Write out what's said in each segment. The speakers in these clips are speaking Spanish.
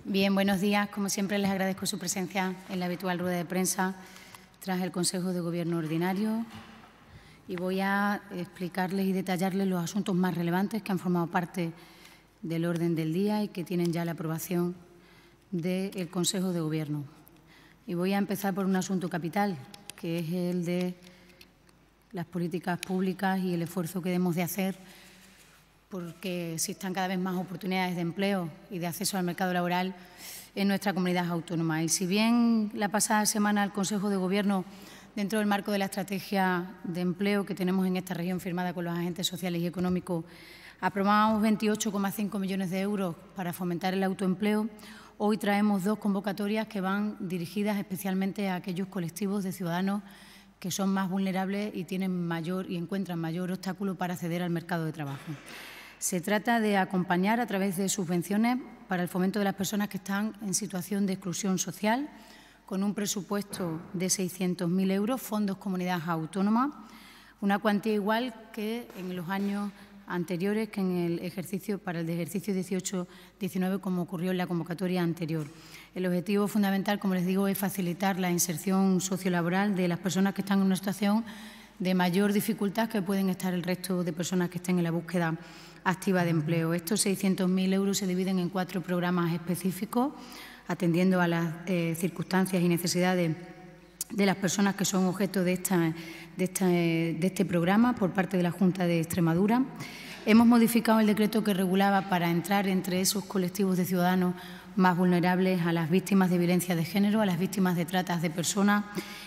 Bien, buenos días. Como siempre, les agradezco su presencia en la habitual rueda de prensa tras el Consejo de Gobierno ordinario y voy a explicarles y detallarles los asuntos más relevantes que han formado parte del orden del día y que tienen ya la aprobación del Consejo de Gobierno. Y voy a empezar por un asunto capital, que es el de las políticas públicas y el esfuerzo que debemos de hacer porque existan cada vez más oportunidades de empleo y de acceso al mercado laboral en nuestra comunidad autónoma. Y si bien la pasada semana el Consejo de Gobierno, dentro del marco de la estrategia de empleo que tenemos en esta región firmada con los agentes sociales y económicos, aprobamos 28,5 millones de euros para fomentar el autoempleo, hoy traemos dos convocatorias que van dirigidas especialmente a aquellos colectivos de ciudadanos que son más vulnerables y encuentran mayor obstáculo para acceder al mercado de trabajo. Se trata de acompañar a través de subvenciones para el fomento de las personas que están en situación de exclusión social, con un presupuesto de 600.000 euros, fondos comunidades autónomas, una cuantía igual que en los años anteriores, que en el ejercicio 18-19, como ocurrió en la convocatoria anterior. El objetivo fundamental, como les digo, es facilitar la inserción sociolaboral de las personas que están en una situación de mayor dificultad que pueden estar el resto de personas que estén en la búsqueda activa de empleo. Estos 600.000 euros se dividen en 4 programas específicos, atendiendo a las circunstancias y necesidades de las personas que son objeto de este programa por parte de la Junta de Extremadura. Hemos modificado el decreto que regulaba para entrar entre esos colectivos de ciudadanos más vulnerables a las víctimas de violencia de género, a las víctimas de tratas de personas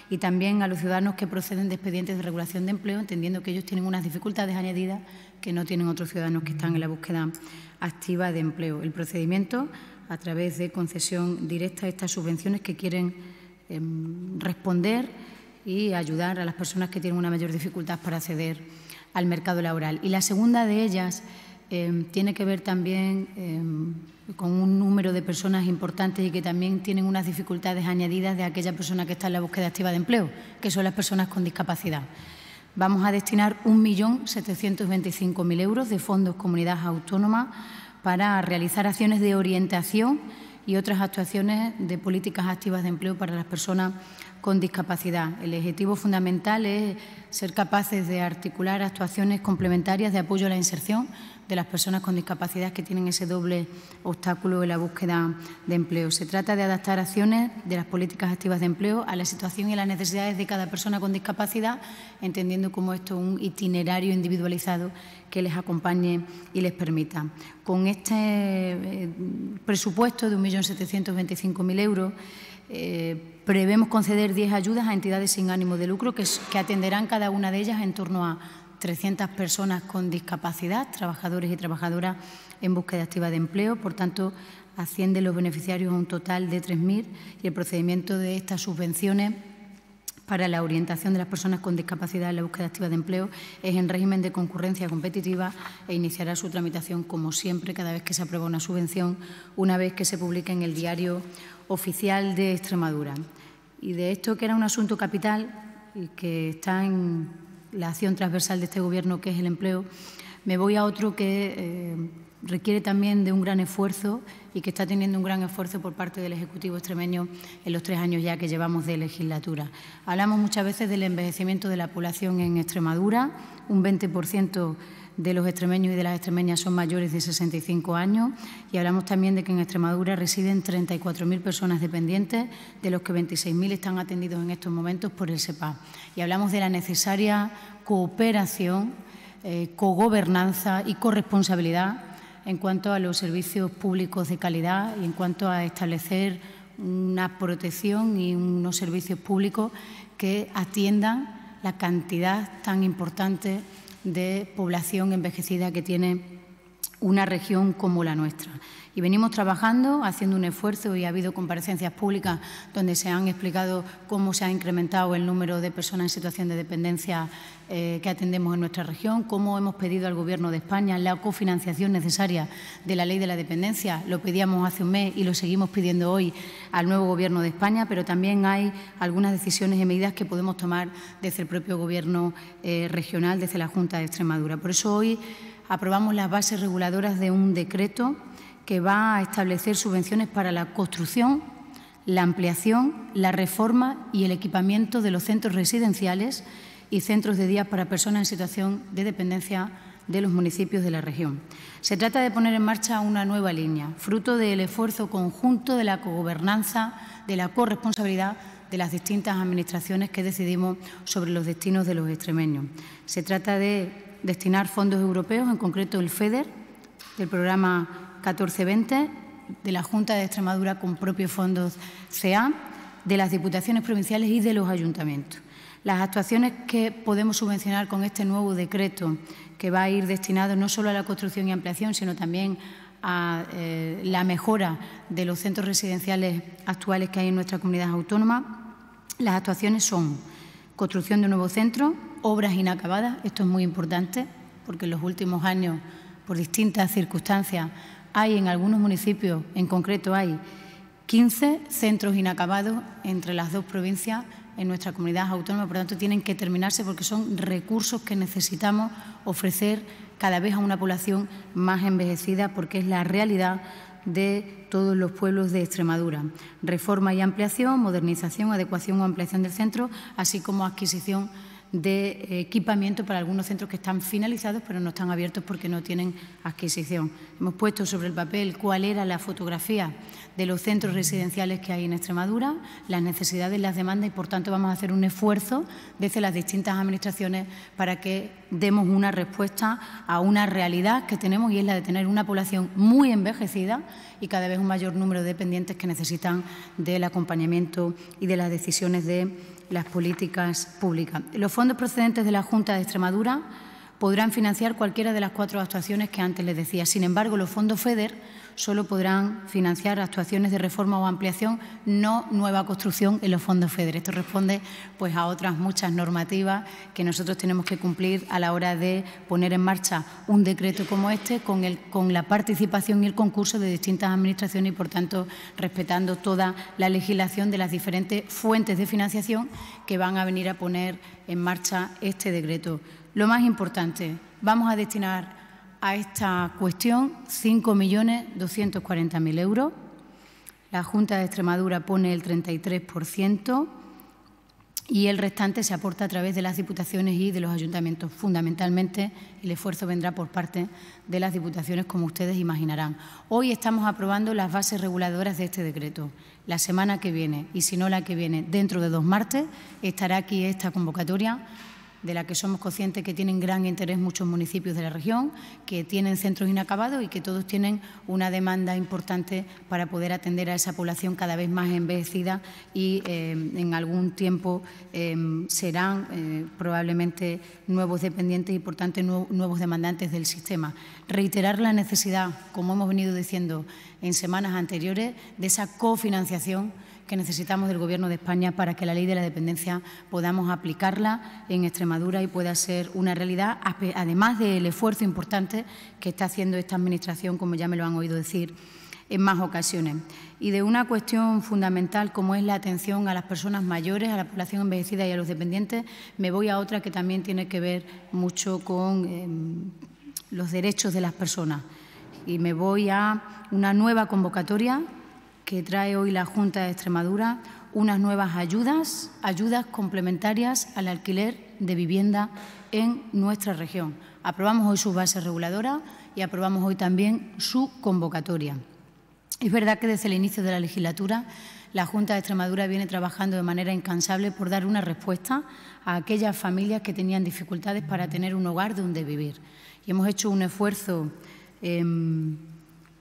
y también a los ciudadanos que proceden de expedientes de regulación de empleo, entendiendo que ellos tienen unas dificultades añadidas que no tienen otros ciudadanos que están en la búsqueda activa de empleo. El procedimiento, a través de concesión directa a estas subvenciones que quieren responder y ayudar a las personas que tienen una mayor dificultad para acceder al mercado laboral. Y la segunda de ellas tiene que ver también con un número de personas importantes y que también tienen unas dificultades añadidas de aquella persona que está en la búsqueda activa de empleo, que son las personas con discapacidad. Vamos a destinar 1.725.000 euros de fondos comunidades autónomas para realizar acciones de orientación y otras actuaciones de políticas activas de empleo para las personas con discapacidad. El objetivo fundamental es ser capaces de articular actuaciones complementarias de apoyo a la inserción de las personas con discapacidad que tienen ese doble obstáculo en la búsqueda de empleo. Se trata de adaptar acciones de las políticas activas de empleo a la situación y a las necesidades de cada persona con discapacidad, entendiendo como esto un itinerario individualizado que les acompañe y les permita. Con este presupuesto de 1.725.000 euros, prevemos conceder 10 ayudas a entidades sin ánimo de lucro que atenderán cada una de ellas en torno a 300 personas con discapacidad, trabajadores y trabajadoras en búsqueda activa de empleo. Por tanto, ascienden los beneficiarios a un total de 3.000 y el procedimiento de estas subvenciones para la orientación de las personas con discapacidad en la búsqueda activa de empleo es en régimen de concurrencia competitiva e iniciará su tramitación, como siempre, cada vez que se aprueba una subvención, una vez que se publique en el Diario Oficial de Extremadura. Y de esto, que era un asunto capital y que está en la acción transversal de este Gobierno, que es el empleo, me voy a otro que requiere también de un gran esfuerzo y que está teniendo un gran esfuerzo por parte del Ejecutivo extremeño en los 3 años ya que llevamos de legislatura. Hablamos muchas veces del envejecimiento de la población en Extremadura. Un 20% de los extremeños y de las extremeñas son mayores de 65 años y hablamos también de que en Extremadura residen 34.000 personas dependientes, de los que 26.000 están atendidos en estos momentos por el SEPA. Y hablamos de la necesaria cooperación, cogobernanza y corresponsabilidad en cuanto a los servicios públicos de calidad y en cuanto a establecer una protección y unos servicios públicos que atiendan la cantidad tan importante de población envejecida que tiene una región como la nuestra. Y venimos trabajando, haciendo un esfuerzo, y ha habido comparecencias públicas donde se han explicado cómo se ha incrementado el número de personas en situación de dependencia que atendemos en nuestra región, cómo hemos pedido al Gobierno de España la cofinanciación necesaria de la Ley de la Dependencia. Lo pedíamos hace un mes y lo seguimos pidiendo hoy al nuevo Gobierno de España, pero también hay algunas decisiones y medidas que podemos tomar desde el propio Gobierno regional, desde la Junta de Extremadura. Por eso hoy aprobamos las bases reguladoras de un decreto que va a establecer subvenciones para la construcción, la ampliación, la reforma y el equipamiento de los centros residenciales y centros de día para personas en situación de dependencia de los municipios de la región. Se trata de poner en marcha una nueva línea, fruto del esfuerzo conjunto de la cogobernanza, de la corresponsabilidad de las distintas administraciones que decidimos sobre los destinos de los extremeños. Se trata de destinar fondos europeos, en concreto el FEDER, del programa 1420, de la Junta de Extremadura con propios fondos CEA, de las diputaciones provinciales y de los ayuntamientos. Las actuaciones que podemos subvencionar con este nuevo decreto, que va a ir destinado no solo a la construcción y ampliación, sino también a la mejora de los centros residenciales actuales que hay en nuestra comunidad autónoma. Las actuaciones son construcción de un nuevo centro, obras inacabadas. Esto es muy importante porque en los últimos años, por distintas circunstancias, hay en algunos municipios, en concreto hay 15 centros inacabados entre las dos provincias en nuestra comunidad autónoma, por lo tanto tienen que terminarse porque son recursos que necesitamos ofrecer cada vez a una población más envejecida, porque es la realidad de todos los pueblos de Extremadura. Reforma y ampliación, modernización, adecuación o ampliación del centro, así como adquisición de equipamiento para algunos centros que están finalizados pero no están abiertos porque no tienen adquisición. Hemos puesto sobre el papel cuál era la fotografía de los centros residenciales que hay en Extremadura, las necesidades, las demandas y, por tanto, vamos a hacer un esfuerzo desde las distintas administraciones para que demos una respuesta a una realidad que tenemos, y es la de tener una población muy envejecida y cada vez un mayor número de dependientes que necesitan del acompañamiento y de las decisiones de las políticas públicas. Los fondos procedentes de la Junta de Extremadura podrán financiar cualquiera de las 4 actuaciones que antes les decía. Sin embargo, los fondos FEDER solo podrán financiar actuaciones de reforma o ampliación, no nueva construcción en los fondos FEDER. Esto responde pues, a otras muchas normativas que nosotros tenemos que cumplir a la hora de poner en marcha un decreto como este, con la participación y el concurso de distintas administraciones y, por tanto, respetando toda la legislación de las diferentes fuentes de financiación que van a venir a poner en marcha este decreto. Lo más importante, vamos a destinar a esta cuestión 5.240.000 euros. La Junta de Extremadura pone el 33% y el restante se aporta a través de las diputaciones y de los ayuntamientos. Fundamentalmente, el esfuerzo vendrá por parte de las diputaciones, como ustedes imaginarán. Hoy estamos aprobando las bases reguladoras de este decreto. La semana que viene, y si no la que viene, dentro de 2 martes, estará aquí esta convocatoria, de la que somos conscientes que tienen gran interés muchos municipios de la región, que tienen centros inacabados y que todos tienen una demanda importante para poder atender a esa población cada vez más envejecida y en algún tiempo serán probablemente nuevos dependientes y, por tanto, nuevos demandantes del sistema. Reiterar la necesidad, como hemos venido diciendo en semanas anteriores, de esa cofinanciación que necesitamos del Gobierno de España para que la Ley de la Dependencia podamos aplicarla en Extremadura y pueda ser una realidad, además del esfuerzo importante que está haciendo esta Administración, como ya me lo han oído decir en más ocasiones. Y de una cuestión fundamental como es la atención a las personas mayores, a la población envejecida y a los dependientes, me voy a otra que también tiene que ver mucho con los derechos de las personas. Y me voy a una nueva convocatoria que trae hoy la Junta de Extremadura, unas nuevas ayudas complementarias al alquiler de vivienda en nuestra región. Aprobamos hoy sus bases reguladoras y aprobamos hoy también su convocatoria. Es verdad que desde el inicio de la legislatura la Junta de Extremadura viene trabajando de manera incansable por dar una respuesta a aquellas familias que tenían dificultades para tener un hogar donde vivir. Y hemos hecho un esfuerzo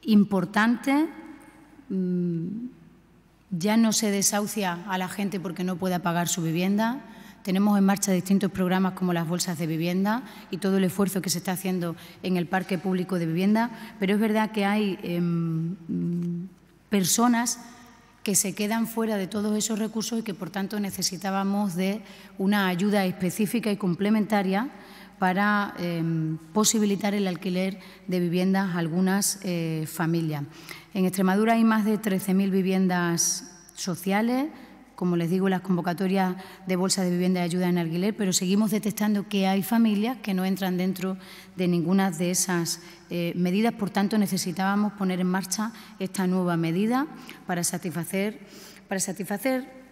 importante. Ya no se desahucia a la gente porque no pueda pagar su vivienda. Tenemos en marcha distintos programas como las bolsas de vivienda y todo el esfuerzo que se está haciendo en el parque público de vivienda, pero es verdad que hay personas que se quedan fuera de todos esos recursos y que, por tanto, necesitábamos de una ayuda específica y complementaria para posibilitar el alquiler de viviendas a algunas familias. En Extremadura hay más de 13.000 viviendas sociales, como les digo, las convocatorias de bolsa de vivienda y ayuda en alquiler, pero seguimos detectando que hay familias que no entran dentro de ninguna de esas medidas. Por tanto, necesitábamos poner en marcha esta nueva medida para satisfacer,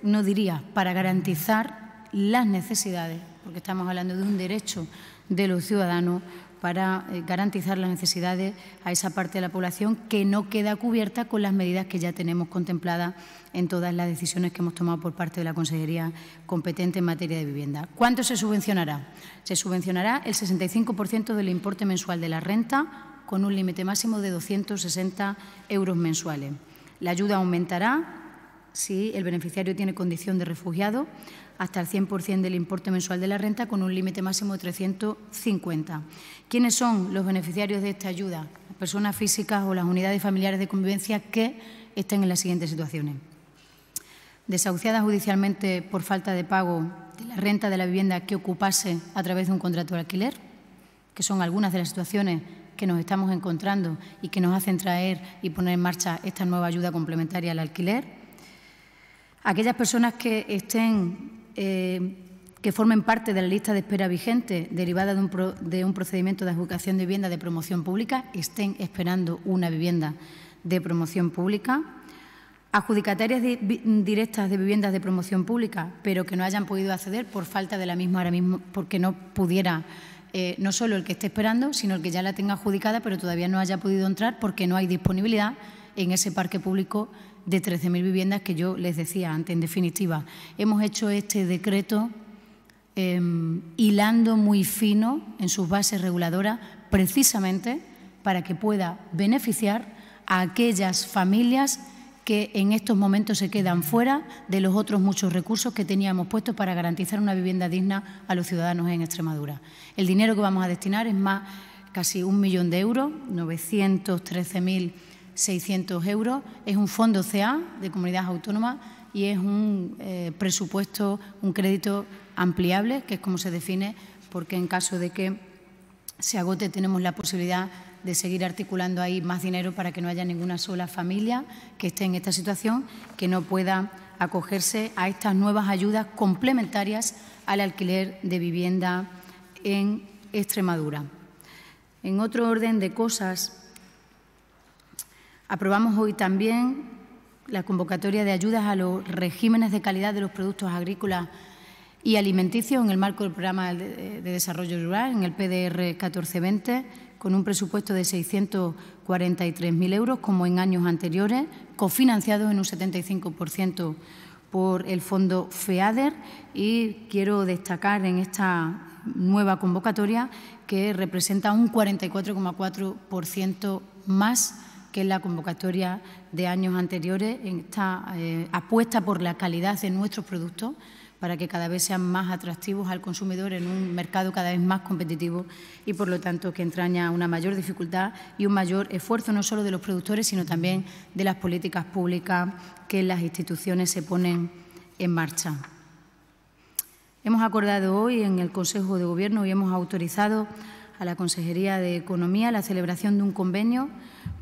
no diría, para garantizar las necesidades, porque estamos hablando de un derecho de los ciudadanos, para garantizar las necesidades a esa parte de la población que no queda cubierta con las medidas que ya tenemos contempladas en todas las decisiones que hemos tomado por parte de la Consejería competente en materia de vivienda. ¿Cuánto se subvencionará? Se subvencionará el 65% del importe mensual de la renta, con un límite máximo de 260 euros mensuales. La ayuda aumentará si el beneficiario tiene condición de refugiado, hasta el 100% del importe mensual de la renta, con un límite máximo de 350. ¿Quiénes son los beneficiarios de esta ayuda? Las personas físicas o las unidades familiares de convivencia que estén en las siguientes situaciones: desahuciadas judicialmente por falta de pago de la renta de la vivienda que ocupase a través de un contrato de alquiler, que son algunas de las situaciones que nos estamos encontrando y que nos hacen traer y poner en marcha esta nueva ayuda complementaria al alquiler. Aquellas personas que formen parte de la lista de espera vigente derivada de un procedimiento de adjudicación de vivienda de promoción pública, estén esperando una vivienda de promoción pública. Adjudicatarias directas de viviendas de promoción pública, pero que no hayan podido acceder por falta de la misma ahora mismo, porque no pudiera, no solo el que esté esperando, sino el que ya la tenga adjudicada, pero todavía no haya podido entrar porque no hay disponibilidad en ese parque público de 13.000 viviendas que yo les decía antes. En definitiva, hemos hecho este decreto hilando muy fino en sus bases reguladoras, precisamente para que pueda beneficiar a aquellas familias que en estos momentos se quedan fuera de los otros muchos recursos que teníamos puestos para garantizar una vivienda digna a los ciudadanos en Extremadura. El dinero que vamos a destinar es casi 1 millón de euros, 913.600 euros. Es un fondo CA de comunidad autónoma y es un presupuesto, un crédito ampliable, que es como se define, porque en caso de que se agote tenemos la posibilidad de seguir articulando ahí más dinero para que no haya ninguna sola familia que esté en esta situación que no pueda acogerse a estas nuevas ayudas complementarias al alquiler de vivienda en Extremadura. En otro orden de cosas, aprobamos hoy también la convocatoria de ayudas a los regímenes de calidad de los productos agrícolas y alimenticios en el marco del Programa de Desarrollo Rural, en el PDR 1420, con un presupuesto de 643.000 euros, como en años anteriores, cofinanciados en un 75% por el fondo FEADER. Y quiero destacar en esta nueva convocatoria que representa un 44,4% más que en la convocatoria de años anteriores, en esta apuesta por la calidad de nuestros productos, para que cada vez sean más atractivos al consumidor en un mercado cada vez más competitivo y, por lo tanto, que entraña una mayor dificultad y un mayor esfuerzo no solo de los productores, sino también de las políticas públicas que las instituciones se ponen en marcha. Hemos acordado hoy en el Consejo de Gobierno y hemos autorizado a la Consejería de Economía la celebración de un convenio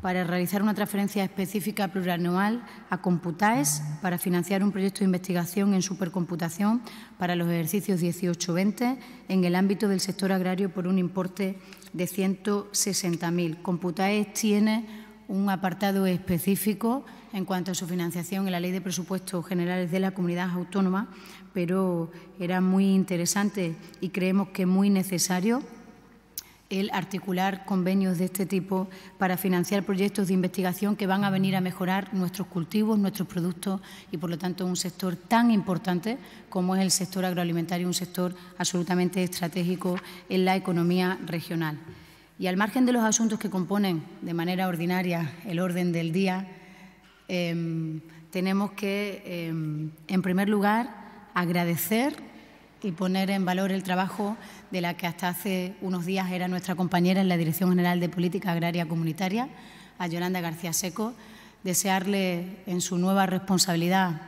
para realizar una transferencia específica plurianual a Computaes para financiar un proyecto de investigación en supercomputación para los ejercicios 18-20 en el ámbito del sector agrario por un importe de 160.000. Computaes tiene un apartado específico en cuanto a su financiación en la Ley de Presupuestos Generales de la Comunidad Autónoma, pero era muy interesante y creemos que muy necesario el articular convenios de este tipo para financiar proyectos de investigación que van a venir a mejorar nuestros cultivos, nuestros productos y, por lo tanto, un sector tan importante como es el sector agroalimentario, un sector absolutamente estratégico en la economía regional. Y al margen de los asuntos que componen de manera ordinaria el orden del día, tenemos que, en primer lugar, agradecer y poner en valor el trabajo de la que hasta hace unos días era nuestra compañera en la Dirección General de Política Agraria Comunitaria, a Yolanda García Seco, desearle en su nueva responsabilidad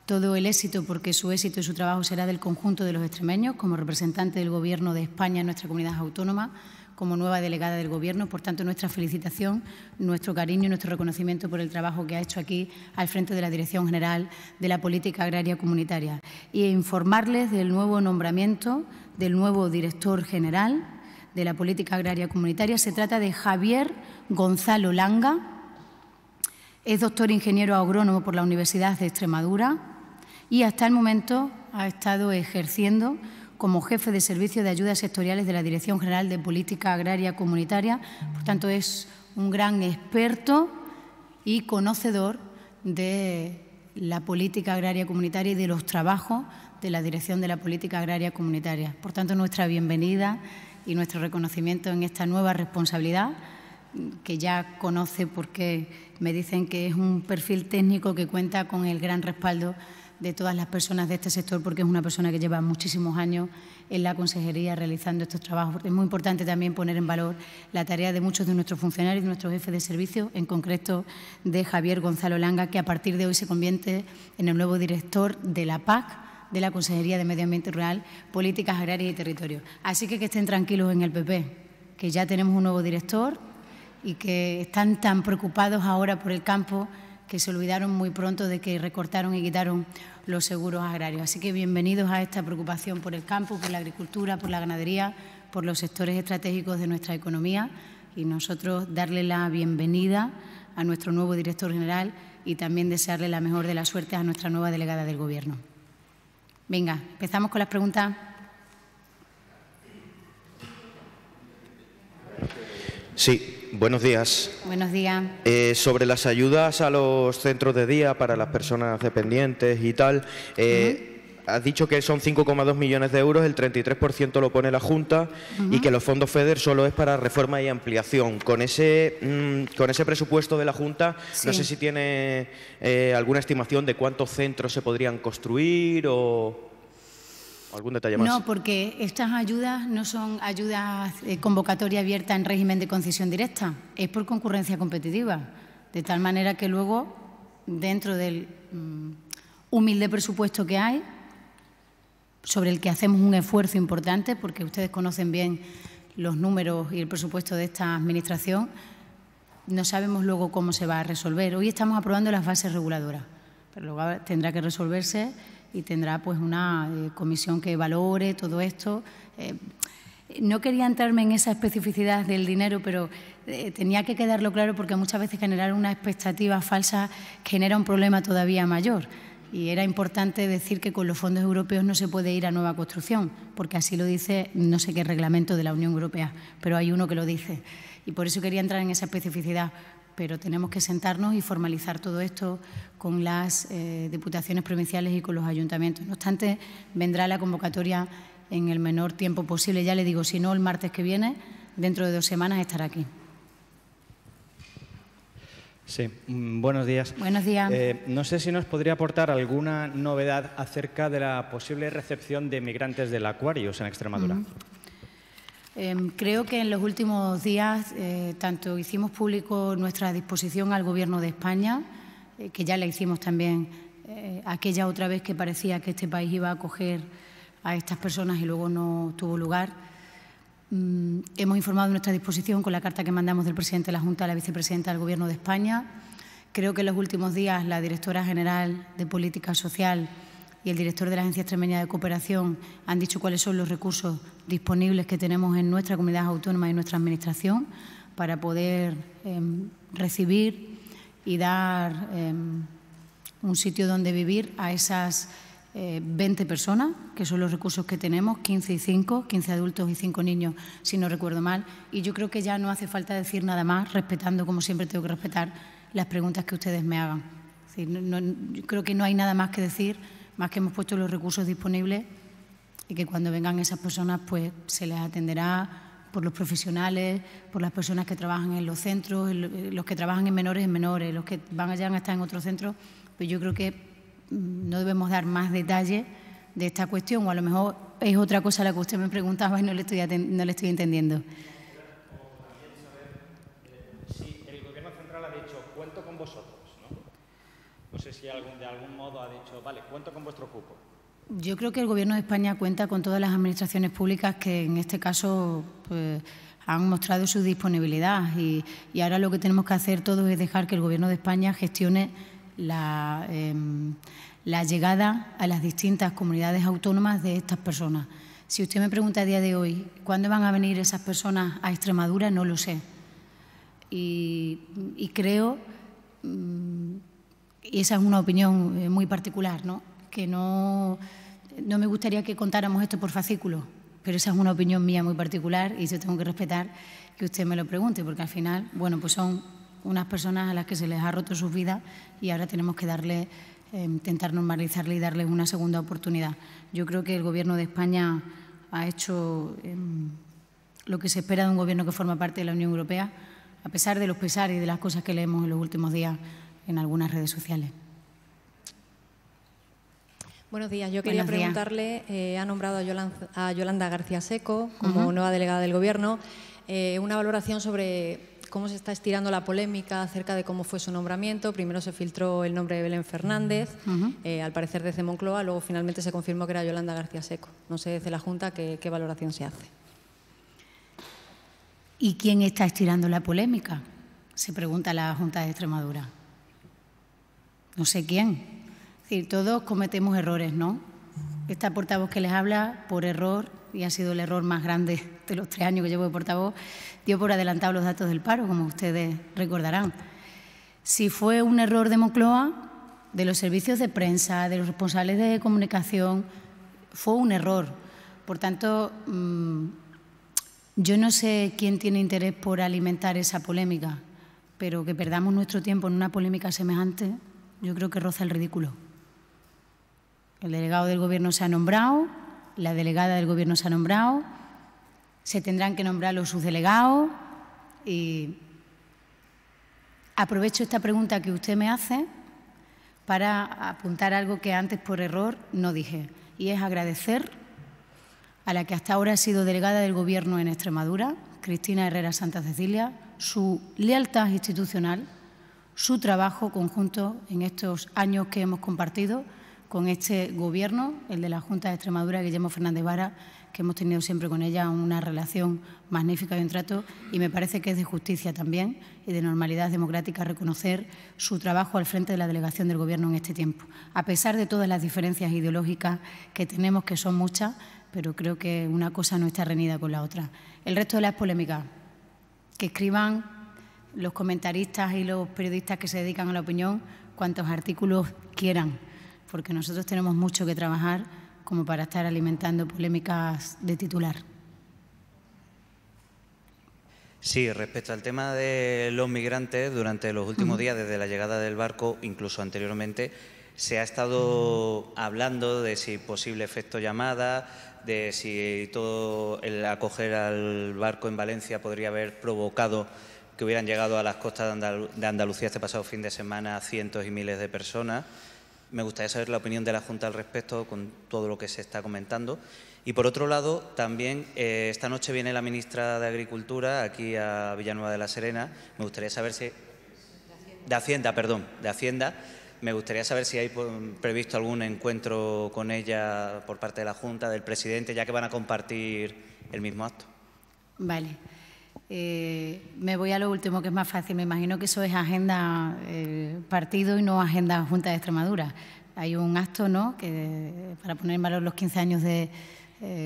todo el éxito, porque su éxito y su trabajo será del conjunto de los extremeños, como representante del Gobierno de España en nuestra comunidad autónoma, como nueva delegada del Gobierno. Por tanto, nuestra felicitación, nuestro cariño y nuestro reconocimiento por el trabajo que ha hecho aquí al frente de la Dirección General de la Política Agraria Comunitaria. Y informarles del nuevo nombramiento del nuevo director general de la Política Agraria Comunitaria. Se trata de Javier Gonzalo Langa. Es doctor ingeniero agrónomo por la Universidad de Extremadura y hasta el momento ha estado ejerciendo como jefe de servicio de ayudas sectoriales de la Dirección General de Política Agraria Comunitaria. Por tanto, es un gran experto y conocedor de la política agraria comunitaria y de los trabajos de la Dirección de la Política Agraria Comunitaria. Por tanto, nuestra bienvenida y nuestro reconocimiento en esta nueva responsabilidad, que ya conoce porque me dicen que es un perfil técnico que cuenta con el gran respaldo de todas las personas de este sector, porque es una persona que lleva muchísimos años en la consejería realizando estos trabajos. Es muy importante también poner en valor la tarea de muchos de nuestros funcionarios, de nuestros jefes de servicio, en concreto de Javier Gonzalo Langa, que a partir de hoy se convierte en el nuevo director de la PAC, de la Consejería de Medio Ambiente Rural, Políticas Agrarias y Territorio. Así que estén tranquilos en el PP, que ya tenemos un nuevo director y que están tan preocupados ahora por el campo que se olvidaron muy pronto de que recortaron y quitaron los seguros agrarios. Así que bienvenidos a esta preocupación por el campo, por la agricultura, por la ganadería, por los sectores estratégicos de nuestra economía, y nosotros darle la bienvenida a nuestro nuevo director general y también desearle la mejor de las suertes a nuestra nueva delegada del Gobierno. Venga, empezamos con las preguntas. Sí. Buenos días. Buenos días. Sobre las ayudas a los centros de día para las personas dependientes y tal, has dicho que son 5,2 millones de euros, el 33% lo pone la Junta y que los fondos FEDER solo es para reforma y ampliación. Con ese presupuesto de la Junta, sí. No sé si tiene alguna estimación de cuántos centros se podrían construir o algún detalle más. No, porque estas ayudas no son ayudas convocatoria abierta en régimen de concesión directa, es por concurrencia competitiva, de tal manera que luego, dentro del humilde presupuesto que hay, sobre el que hacemos un esfuerzo importante, porque ustedes conocen bien los números y el presupuesto de esta Administración, no sabemos luego cómo se va a resolver. Hoy estamos aprobando las bases reguladoras, pero luego tendrá que resolverse y tendrá pues una comisión que valore todo esto. No quería entrarme en esa especificidad del dinero, pero tenía que quedarlo claro, porque muchas veces generar una expectativa falsa genera un problema todavía mayor. Y era importante decir que con los fondos europeos no se puede ir a nueva construcción, porque así lo dice no sé qué reglamento de la Unión Europea, pero hay uno que lo dice. Y por eso quería entrar en esa especificidad. Pero tenemos que sentarnos y formalizar todo esto con las diputaciones provinciales y con los ayuntamientos. No obstante, vendrá la convocatoria en el menor tiempo posible. Ya le digo, si no, el martes que viene, dentro de 2 semanas, estará aquí. Sí, buenos días. Buenos días. No sé si nos podría aportar alguna novedad acerca de la posible recepción de migrantes del Aquarius en Extremadura. Creo que en los últimos días tanto hicimos público nuestra disposición al Gobierno de España, que ya la hicimos también aquella otra vez que parecía que este país iba a acoger a estas personas y luego no tuvo lugar. Hemos informado de nuestra disposición con la carta que mandamos del presidente de la Junta a la vicepresidenta del Gobierno de España. Creo que en los últimos días la directora general de Política Social y el director de la Agencia Extremeña de Cooperación han dicho cuáles son los recursos disponibles que tenemos en nuestra comunidad autónoma y en nuestra Administración para poder recibir y dar un sitio donde vivir a esas 20 personas, que son los recursos que tenemos, 15 y 5, 15 adultos y 5 niños, si no recuerdo mal. Y yo creo que ya no hace falta decir nada más, respetando, como siempre tengo que respetar, las preguntas que ustedes me hagan. Es decir, yo creo que no hay nada más que decir, más que hemos puesto los recursos disponibles y que cuando vengan esas personas pues se les atenderá por los profesionales, por las personas que trabajan en los centros, los que trabajan en menores, los que van allá a estar en otros centros. Pues yo creo que no debemos dar más detalle de esta cuestión, o a lo mejor es otra cosa la que usted me preguntaba y no le estoy entendiendo. Sí, el Gobierno central ha dicho, cuento con vosotros, ¿no? No sé si de algún modo ha dicho, vale, cuento con vuestro cupo. Yo creo que el Gobierno de España cuenta con todas las administraciones públicas que en este caso pues, han mostrado su disponibilidad y ahora lo que tenemos que hacer todos es dejar que el Gobierno de España gestione la llegada a las distintas comunidades autónomas de estas personas. Si usted me pregunta a día de hoy cuándo van a venir esas personas a Extremadura, no lo sé. Y creo, y esa es una opinión muy particular, ¿no?, que no me gustaría que contáramos esto por fascículos, pero esa es una opinión mía muy particular y yo tengo que respetar que usted me lo pregunte, porque al final, bueno, pues son unas personas a las que se les ha roto sus vidas y ahora tenemos que intentar normalizarle y darles una segunda oportunidad. Yo creo que el Gobierno de España ha hecho lo que se espera de un gobierno que forma parte de la Unión Europea, a pesar de los pesares y de las cosas que leemos en los últimos días en algunas redes sociales. Buenos días. Yo quería preguntarle, ha nombrado a Yolanda García Seco como nueva delegada del Gobierno, una valoración sobre cómo se está estirando la polémica acerca de cómo fue su nombramiento. Primero se filtró el nombre de Belén Fernández, al parecer desde Moncloa, luego finalmente se confirmó que era Yolanda García Seco. No sé desde la Junta qué valoración se hace. ¿Y quién está estirando la polémica?, se pregunta la Junta de Extremadura. No sé quién. Es decir, todos cometemos errores, ¿no? Esta portavoz que les habla, por error, y ha sido el error más grande de los 3 años que llevo de portavoz, dio por adelantado los datos del paro, como ustedes recordarán. Si fue un error de Moncloa, de los servicios de prensa, de los responsables de comunicación, fue un error. Por tanto, yo no sé quién tiene interés por alimentar esa polémica, pero que perdamos nuestro tiempo en una polémica semejante, yo creo que roza el ridículo. El delegado del Gobierno se ha nombrado, la delegada del Gobierno se ha nombrado, se tendrán que nombrar los subdelegados y aprovecho esta pregunta que usted me hace para apuntar algo que antes por error no dije, y es agradecer a la que hasta ahora ha sido delegada del Gobierno en Extremadura, Cristina Herrera Santa Cecilia, su lealtad institucional, su trabajo conjunto en estos años que hemos compartido con este Gobierno, el de la Junta de Extremadura, Guillermo Fernández Vara, que hemos tenido siempre con ella una relación magnífica y un trato, y me parece que es de justicia también y de normalidad democrática reconocer su trabajo al frente de la delegación del Gobierno en este tiempo, a pesar de todas las diferencias ideológicas que tenemos, que son muchas, pero creo que una cosa no está reñida con la otra. El resto de las polémicas que escriban los comentaristas y los periodistas que se dedican a la opinión cuantos artículos quieran, porque nosotros tenemos mucho que trabajar como para estar alimentando polémicas de titular. Sí, respecto al tema de los migrantes, durante los últimos días, desde la llegada del barco, incluso anteriormente, se ha estado hablando de si posible efecto llamada, de si todo el acoger al barco en Valencia podría haber provocado que hubieran llegado a las costas de Andalucía este pasado fin de semana cientos y miles de personas. Me gustaría saber la opinión de la Junta al respecto con todo lo que se está comentando. Y por otro lado, también esta noche viene la ministra de Agricultura aquí a Villanueva de la Serena. Me gustaría saber si... De Hacienda, perdón, de Hacienda. Me gustaría saber si hay previsto algún encuentro con ella por parte de la Junta, del presidente, ya que van a compartir el mismo acto. Vale. Me voy a lo último, que es más fácil. Me imagino que eso es agenda partido y no agenda Junta de Extremadura. Hay un acto, ¿no?, que para poner en valor los 15 años de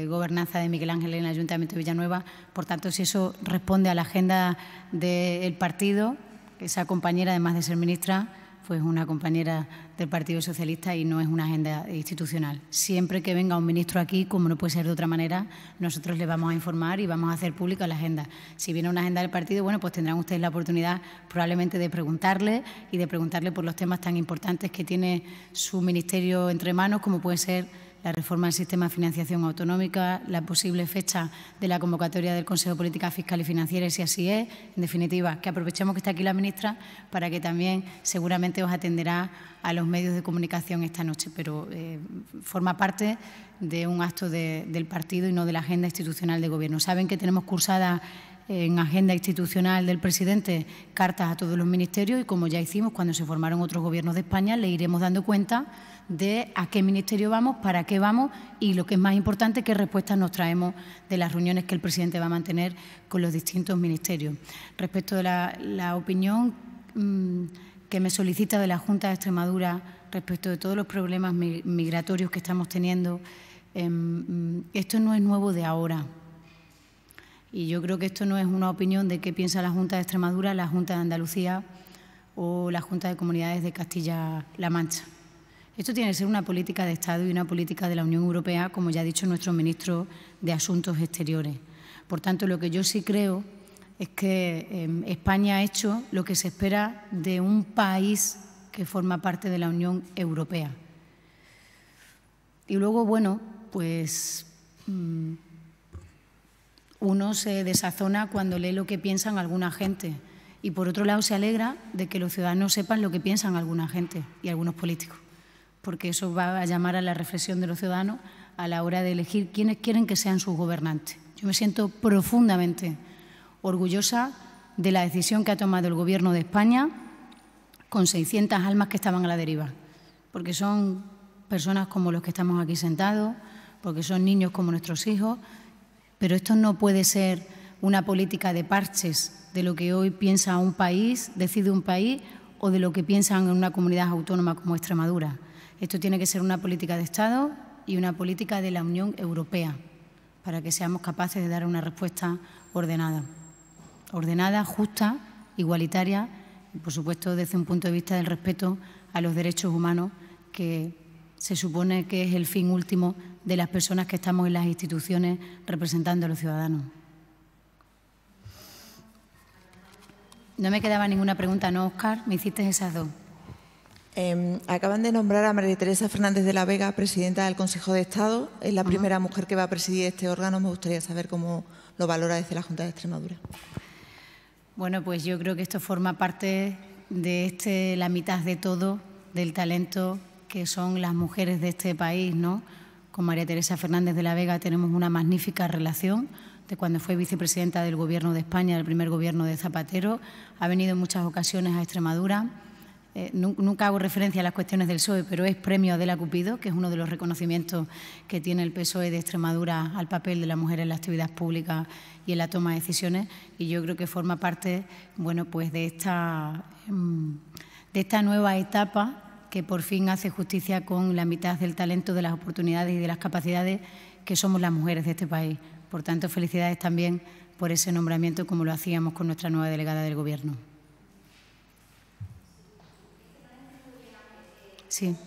gobernanza de Miguel Ángel en el Ayuntamiento de Villanueva. Por tanto, si eso responde a la agenda del partido, esa compañera, además de ser ministra, pues una compañera del Partido Socialista y no es una agenda institucional. Siempre que venga un ministro aquí, como no puede ser de otra manera, nosotros le vamos a informar y vamos a hacer pública la agenda. Si viene una agenda del partido, bueno, pues tendrán ustedes la oportunidad probablemente de preguntarle y de preguntarle por los temas tan importantes que tiene su ministerio entre manos, como puede ser la reforma del sistema de financiación autonómica, la posible fecha de la convocatoria del Consejo de Política Fiscal y Financiera, y si así es, en definitiva, que aprovechemos que está aquí la ministra para que también seguramente os atenderá a los medios de comunicación esta noche, pero forma parte de un acto del partido y no de la agenda institucional de Gobierno. Saben que tenemos cursada en agenda institucional del presidente cartas a todos los ministerios y, como ya hicimos cuando se formaron otros gobiernos de España, le iremos dando cuenta de a qué ministerio vamos, para qué vamos y, lo que es más importante, qué respuestas nos traemos de las reuniones que el presidente va a mantener con los distintos ministerios. Respecto de la opinión que me solicita de la Junta de Extremadura respecto de todos los problemas migratorios que estamos teniendo, esto no es nuevo de ahora. Y yo creo que esto no es una opinión de qué piensa la Junta de Extremadura, la Junta de Andalucía o la Junta de Comunidades de Castilla-La Mancha. Esto tiene que ser una política de Estado y una política de la Unión Europea, como ya ha dicho nuestro ministro de Asuntos Exteriores. Por tanto, lo que yo sí creo es que España ha hecho lo que se espera de un país que forma parte de la Unión Europea. Y luego, bueno, pues uno se desazona cuando lee lo que piensan alguna gente y, por otro lado, se alegra de que los ciudadanos sepan lo que piensan alguna gente y algunos políticos, porque eso va a llamar a la reflexión de los ciudadanos a la hora de elegir quiénes quieren que sean sus gobernantes. Yo me siento profundamente orgullosa de la decisión que ha tomado el Gobierno de España con 600 almas que estaban a la deriva, porque son personas como los que estamos aquí sentados, porque son niños como nuestros hijos. Pero esto no puede ser una política de parches de lo que hoy piensa un país, decide un país, o de lo que piensan en una comunidad autónoma como Extremadura. Esto tiene que ser una política de Estado y una política de la Unión Europea, para que seamos capaces de dar una respuesta ordenada, justa, igualitaria y, por supuesto, desde un punto de vista del respeto a los derechos humanos, que se supone que es el fin último de las personas que estamos en las instituciones representando a los ciudadanos. No me quedaba ninguna pregunta, ¿no, Óscar? Me hiciste esas dos. Acaban de nombrar a María Teresa Fernández de la Vega, presidenta del Consejo de Estado. Es la primera mujer que va a presidir este órgano. Me gustaría saber cómo lo valora desde la Junta de Extremadura. Bueno, pues yo creo que esto forma parte de la mitad de todo, del talento que son las mujeres de este país, ¿no? Con María Teresa Fernández de la Vega tenemos una magnífica relación de cuando fue vicepresidenta del Gobierno de España, del primer Gobierno de Zapatero. Ha venido en muchas ocasiones a Extremadura. Nunca hago referencia a las cuestiones del PSOE, pero es premio Adela Cupido, que es uno de los reconocimientos que tiene el PSOE de Extremadura al papel de la mujer en la actividad pública y en la toma de decisiones. Y yo creo que forma parte, bueno, pues de esta nueva etapa que por fin hace justicia con la mitad del talento, de las oportunidades y de las capacidades que somos las mujeres de este país. Por tanto, felicidades también por ese nombramiento, como lo hacíamos con nuestra nueva delegada del Gobierno. Sí.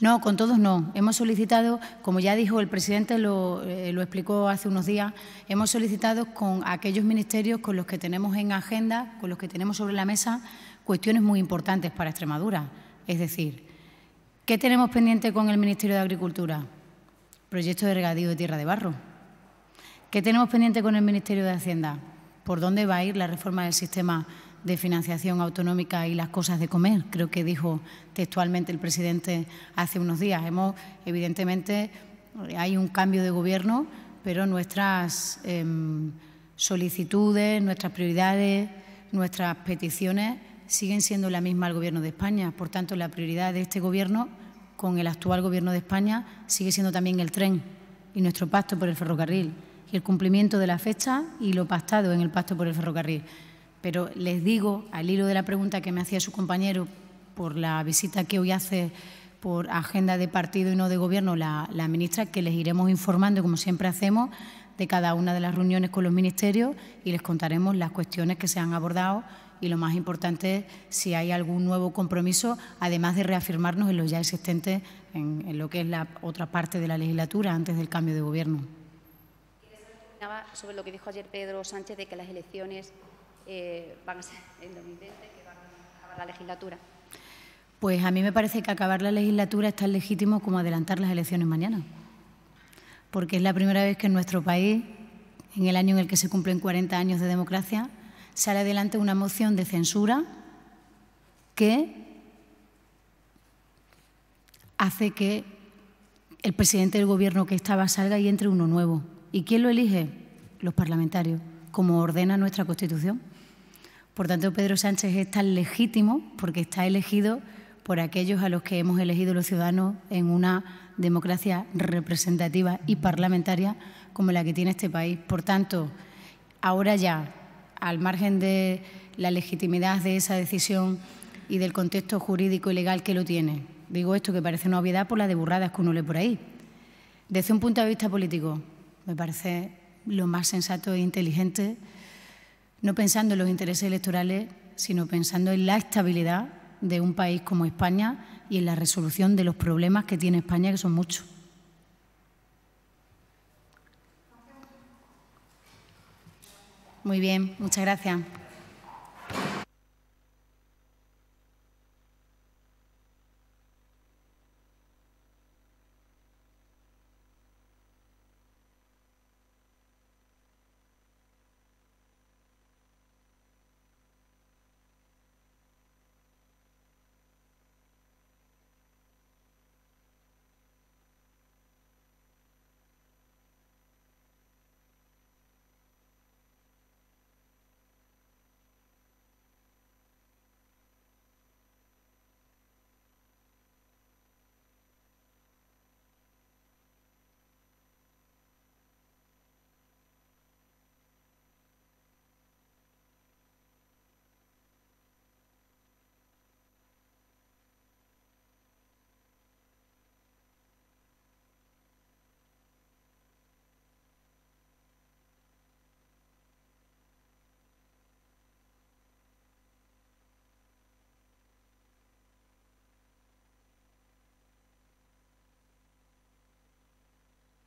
No, con todos no. Hemos solicitado, como ya dijo el presidente, lo explicó hace unos días, hemos solicitado con aquellos ministerios con los que tenemos en agenda, con los que tenemos sobre la mesa, cuestiones muy importantes para Extremadura. Es decir, ¿qué tenemos pendiente con el Ministerio de Agricultura? Proyecto de regadío de tierra de barro. ¿Qué tenemos pendiente con el Ministerio de Hacienda? ¿Por dónde va a ir la reforma del sistema de financiación autonómica y las cosas de comer? Creo que dijo textualmente el presidente hace unos días. Evidentemente, hay un cambio de gobierno, pero nuestras solicitudes, nuestras prioridades, nuestras peticiones siguen siendo la misma al Gobierno de España. Por tanto, la prioridad de este Gobierno con el actual Gobierno de España sigue siendo también el tren y nuestro pacto por el ferrocarril y el cumplimiento de la fecha y lo pactado en el pacto por el ferrocarril. Pero les digo, al hilo de la pregunta que me hacía su compañero por la visita que hoy hace por agenda de partido y no de Gobierno la ministra, que les iremos informando, como siempre hacemos, de cada una de las reuniones con los ministerios y les contaremos las cuestiones que se han abordado y, lo más importante, si hay algún nuevo compromiso, además de reafirmarnos en los ya existentes en lo que es la otra parte de la legislatura antes del cambio de Gobierno. Sobre lo que dijo ayer Pedro Sánchez de que las elecciones van a ser en 2020, que van a acabar la legislatura. Pues a mí me parece que acabar la legislatura es tan legítimo como adelantar las elecciones mañana, porque es la primera vez que en nuestro país, en el año en el que se cumplen 40 años de democracia, sale adelante una moción de censura que hace que el presidente del Gobierno que estaba salga y entre uno nuevo. ¿Y quién lo elige? los parlamentarios, como ordena nuestra Constitución. Por tanto, Pedro Sánchez es tan legítimo porque está elegido por aquellos a los que hemos elegido los ciudadanos en una democracia representativa y parlamentaria como la que tiene este país. Por tanto, ahora ya, al margen de la legitimidad de esa decisión y del contexto jurídico y legal que lo tiene, digo esto que parece una obviedad por la de burradas que uno lee por ahí. Desde un punto de vista político, me parece lo más sensato e inteligente, no pensando en los intereses electorales, sino pensando en la estabilidad de un país como España y en la resolución de los problemas que tiene España, que son muchos. Muy bien, muchas gracias.